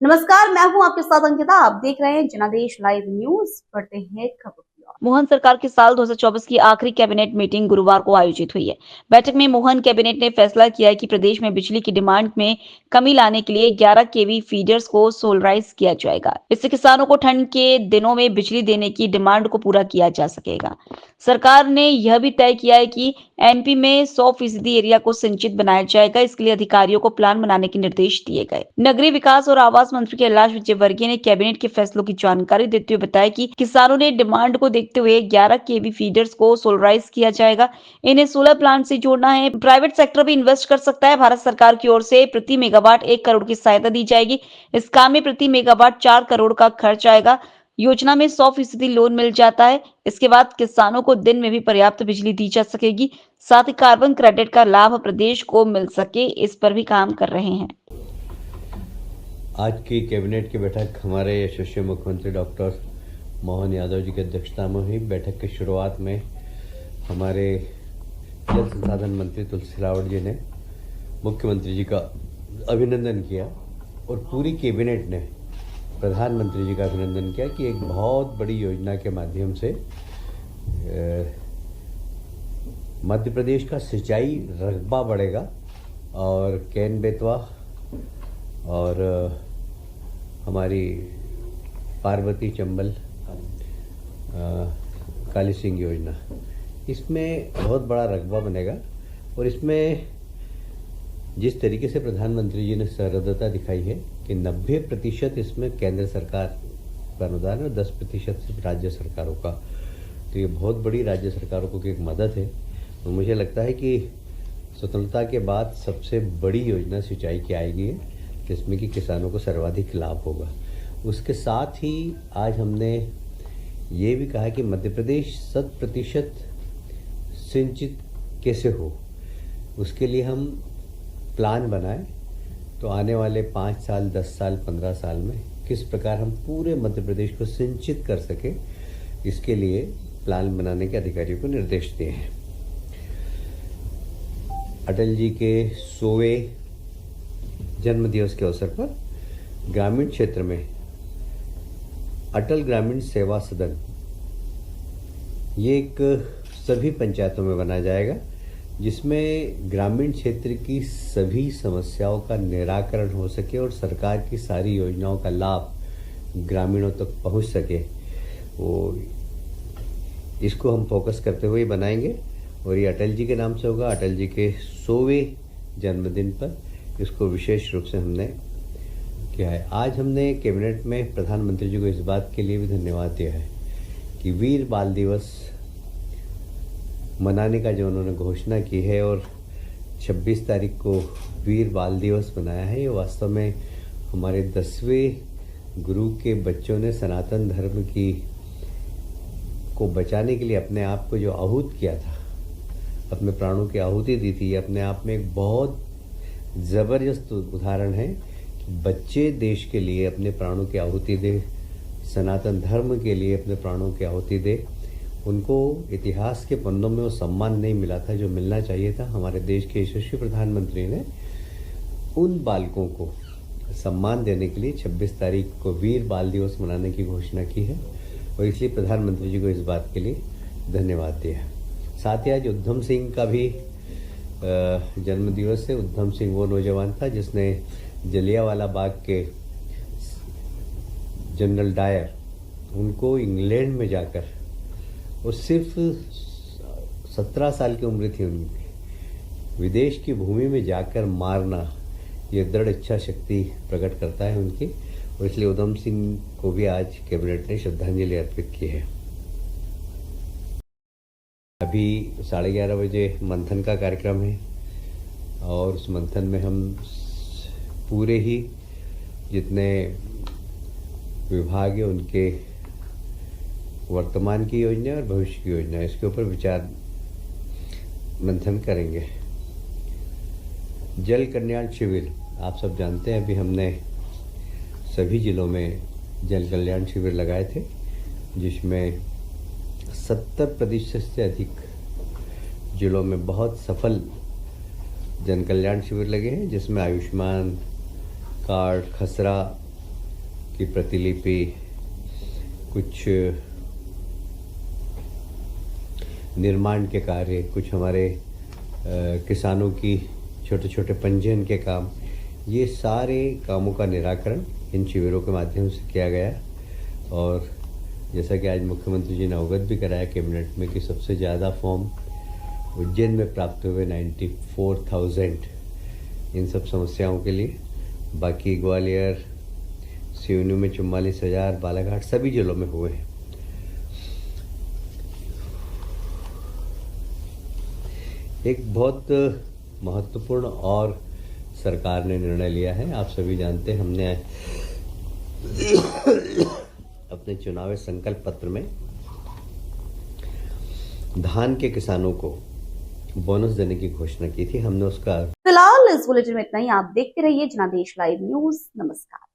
नमस्कार, मैं हूं आपके साथ अंकिता। आप देख रहे हैं जनादेश लाइव न्यूज। बढ़ते हैं खबरों की ओर। मोहन सरकार की साल 2024 की आखिरी कैबिनेट मीटिंग गुरुवार को आयोजित हुई है। बैठक में मोहन कैबिनेट ने फैसला किया है कि प्रदेश में बिजली की डिमांड में कमी लाने के लिए 11 केवी फीडर्स को सोलराइज किया जाएगा। इससे किसानों को ठंड के दिनों में बिजली देने की डिमांड को पूरा किया जा सकेगा। सरकार ने यह भी तय किया है कि एमपी में 100% एरिया को सिंचित बनाया जाएगा। इसके लिए अधिकारियों को प्लान बनाने के निर्देश दिए गए। नगरीय विकास और आवास मंत्री कैलाश विजयवर्गीय ने कैबिनेट के फैसलों की जानकारी देते हुए बताया कि किसानों ने डिमांड को देखते हुए 11 केवी फीडर्स को सोलराइज किया जाएगा। इन्हें सोलर प्लांट से जोड़ना है। प्राइवेट सेक्टर भी इन्वेस्ट कर सकता है। भारत सरकार की ओर से प्रति मेगावाट 1 करोड़ की सहायता दी जाएगी। इस काम में प्रति मेगावाट 4 करोड़ का खर्च आएगा। योजना में 100% लोन मिल जाता है। इसके बाद किसानों को दिन में भी पर्याप्त बिजली दी जा सकेगी। साथ ही कार्बन क्रेडिट का लाभ प्रदेश को मिल सके, इस पर भी काम कर रहे हैं। आज की कैबिनेट की बैठक हमारे यशस्वी मुख्यमंत्री डॉक्टर मोहन यादव जी की अध्यक्षता में हुई। बैठक की शुरुआत में हमारे जल संसाधन मंत्री तुलसी सिलावट जी ने मुख्यमंत्री जी का अभिनंदन किया और पूरी कैबिनेट ने प्रधानमंत्री जी का अभिनंदन किया कि एक बहुत बड़ी योजना के माध्यम से मध्य प्रदेश का सिंचाई रकबा बढ़ेगा और कैन बेतवा और हमारी पार्वती चंबल काली सिंह योजना, इसमें बहुत बड़ा रकबा बनेगा। और इसमें जिस तरीके से प्रधानमंत्री जी ने सहृदयता दिखाई है कि 90% इसमें केंद्र सरकार का अनुदान और 10% सिर्फ राज्य सरकारों का, तो ये बहुत बड़ी राज्य सरकारों को की एक मदद है। और मुझे लगता है कि स्वतंत्रता के बाद सबसे बड़ी योजना सिंचाई की आएगी है, जिसमें कि किसानों को सर्वाधिक लाभ होगा। उसके साथ ही आज हमने ये भी कहा कि मध्य प्रदेश 100% सिंचित कैसे हो, उसके लिए हम प्लान बनाएं। तो आने वाले 5 साल, 10 साल, 15 साल में किस प्रकार हम पूरे मध्य प्रदेश को सिंचित कर सके, इसके लिए प्लान बनाने के अधिकारियों को निर्देश दिए हैं। अटल जी के 100वें जन्म दिवस के अवसर पर ग्रामीण क्षेत्र में अटल ग्रामीण सेवा सदन, ये एक सभी पंचायतों में बनाया जाएगा, जिसमें ग्रामीण क्षेत्र की सभी समस्याओं का निराकरण हो सके और सरकार की सारी योजनाओं का लाभ ग्रामीणों तक पहुंच सके। वो इसको हम फोकस करते हुए बनाएंगे और ये अटल जी के नाम से होगा। अटल जी के 100वें जन्मदिन पर इसको विशेष रूप से हमने किया है। आज हमने कैबिनेट में प्रधानमंत्री जी को इस बात के लिए भी धन्यवाद दिया है कि वीर बाल दिवस मनाने का जो उन्होंने घोषणा की है और 26 तारीख को वीर बाल दिवस मनाया है, ये वास्तव में हमारे 10वें गुरु के बच्चों ने सनातन धर्म की को बचाने के लिए अपने आप को जो आहूत किया था, अपने प्राणों की आहुति दी थी, अपने आप में एक बहुत ज़बरदस्त उदाहरण है कि बच्चे देश के लिए अपने प्राणों की आहुति दे, सनातन धर्म के लिए अपने प्राणों की आहुति दे। उनको इतिहास के पन्नों में वो सम्मान नहीं मिला था जो मिलना चाहिए था। हमारे देश के यशस्वी प्रधानमंत्री ने उन बालकों को सम्मान देने के लिए 26 तारीख को वीर बाल दिवस मनाने की घोषणा की है और इसलिए प्रधानमंत्री जी को इस बात के लिए धन्यवाद दिया। साथ ही आज उधम सिंह का भी जन्म दिवस है। उधम सिंह वो नौजवान था जिसने जलियांवाला बाग के जनरल डायर, उनको इंग्लैंड में जाकर, और सिर्फ 17 साल की उम्र थी उनकी, विदेश की भूमि में जाकर मारना, ये दृढ़ इच्छा शक्ति प्रकट करता है उनकी। और इसलिए उधम सिंह को भी आज कैबिनेट ने श्रद्धांजलि अर्पित की है। अभी 11:30 बजे मंथन का कार्यक्रम है और उस मंथन में हम पूरे ही जितने विभाग है उनके वर्तमान की योजना और भविष्य की योजना, इसके ऊपर विचार मंथन करेंगे। जल कल्याण शिविर, आप सब जानते हैं, अभी हमने सभी जिलों में जल कल्याण शिविर लगाए थे, जिसमें 70% से अधिक जिलों में बहुत सफल जन कल्याण शिविर लगे हैं, जिसमें आयुष्मान कार्ड, खसरा की प्रतिलिपि, कुछ निर्माण के कार्य, कुछ हमारे किसानों की छोटे छोटे पंजीयन के काम, ये सारे कामों का निराकरण इन शिविरों के माध्यम से किया गया। और जैसा कि आज मुख्यमंत्री जी ने अवगत भी कराया कैबिनेट में कि सबसे ज़्यादा फॉर्म उज्जैन में प्राप्त हुए 94,000 इन सब समस्याओं के लिए। बाकी ग्वालियर, सिवनी में 44,000, बालाघाट सभी जिलों में हुए हैं। एक बहुत महत्वपूर्ण और सरकार ने निर्णय लिया है। आप सभी जानते हैं, हमने अपने चुनावी संकल्प पत्र में धान के किसानों को बोनस देने की घोषणा की थी। हमने उसका फिलहाल इस बुलेटिन में इतना ही। आप देखते रहिए जनादेश लाइव न्यूज। नमस्कार।